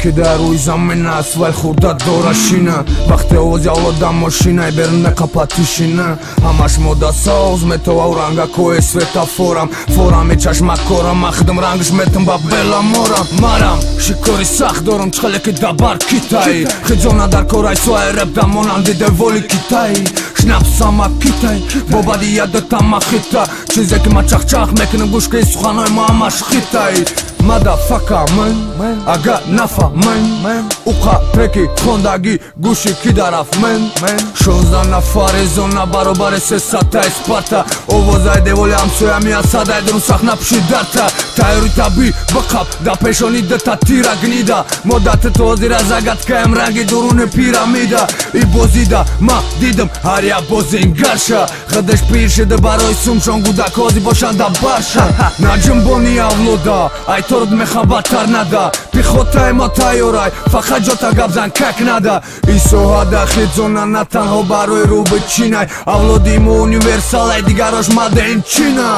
кидай руи замин асфальт хурда дорашина вақте озявлода мошина и берна капатишина ҳамаш мода сауз метова рангако светофорам форами чашмакорам махдам рангш метам ба беламорам марам шикори сахт дорам чхалеки дабар китай хиҷона дар корай соай реп да монанди деволи китай шнапсама китай бобади ядатама хита чизе ки ма чахчах мекунам гӯшкаи суханои ма ҳамаш хитай мадафака ман ага нафа ман уқа треки хондагӣ гӯши ки дараф ман 16 нафари зона баробари 300 спарта овозаи деволи ҳамсоя мия садай друн сахна пуши дарта тайёри таби бақаб да пешони дата тира гнида моддати тозира загадкаем ранги дуруни пирамида и бозида ма дидам ҳар як бозингарша хидаш пир шида барои сумшон гудакози бошанда барша наҷмбони авлода айторд мехабаттар нада пехотаи ма тайёрай фақат ҷота габзан как нада исоҳада хиҷона на танҳо барои рӯбичинай авлоди мо универсалай дигарош мадеин чина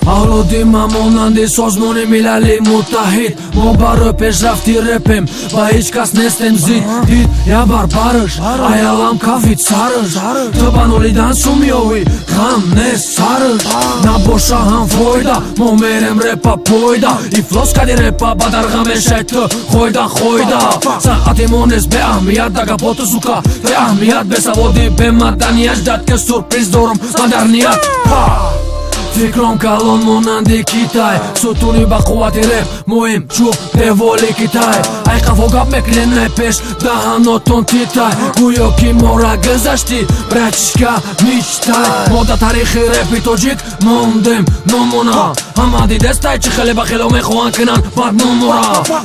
авлоди ма монанди созмони милали муттаҳид мо барои пешрафти репем ба ҳеҷ кас нестем зид дид я барбараш аялам кафит сараш ту ба нолидан сумёвӣ ғам нест сараш набоша ҳам фоида мо мерем репа пойда ифлос кади репа ба дарға мешай ту хойда санъати мо нест беаҳмият да гапоту зука беаҳмият бесаводӣ бемаданият дадка сурприз дорам мадарният фикром калон монанди китай сутуни ба қуввати реп моем чӯб деволи китай ай қафо гап мекунем пеш даҳанотон титай гӯё ки мора гузашти братишка мечтай мо да таърихи репи тоҷик мондем номона ҳама дидестай чи хеле ба хело мехоҳанд кунанд бадномора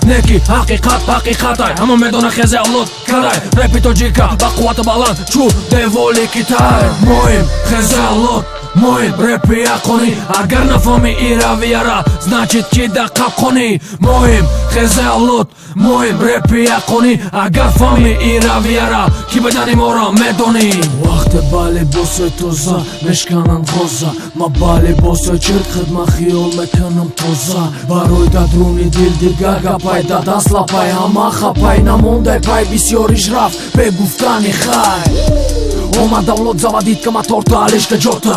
неки ҳақиқатай ҳама медона хезе авлод карай репи тоҷика ба қуввати баланд чӯб деволи китай моем хезе авлод моем репи яқонӣ агар нафаҳми ин равияра значит ки да қабқонӣ моем хезе авлод моем репи яқонӣ агар фаҳми ин равияра ки бедани моро медонӣ вақте ба либоси тоза мешкананд ғоза ма ба либоси чирк хидма хиёл мекунам тоза барои дадруни дил дигар гапай да даст лапай ҳама хапай намондай пай бисёриш рафт бе гуфтани хай омад авлод завадид ка маторта алишка ҷота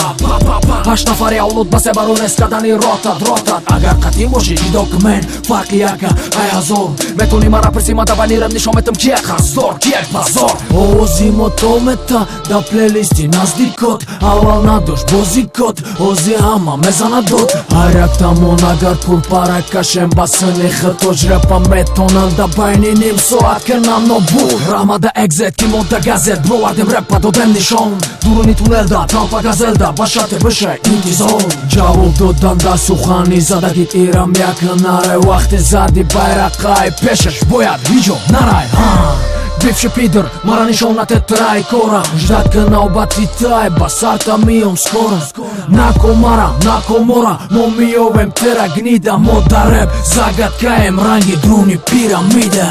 8 нафари авлод ба се барои нескадани ротат агар қатъӣ боши ҷидо ки мен фарқи яка ай ҳазор метони мара пирси ма дабани реп нишон метам ки як ҳаздор ки як базор овози мо то мета да плейлисти наздикот аввал надошт бозикот ози ҳама мезанад дод ҳар як тамон агар пурпара кашем ба сини хитоҷ репа метонам да байни ним соат кунам нобуд раҳмада экзет ки мо да газет бровардем репа додем нишон дуруни тунелда талпа газелда ба шарте бишай интизор ҷавоб доданда сухани задагит ирам якнаре вақте зади байрақай пешаш бояд ҳиҷо нарай бивши пидр мара нишонате трай кора ждат ки навбати тай ба сарта миём скоро нако мара нако мора мо миёвем тера гнида мо да реп загадкаем ранги друни пирамида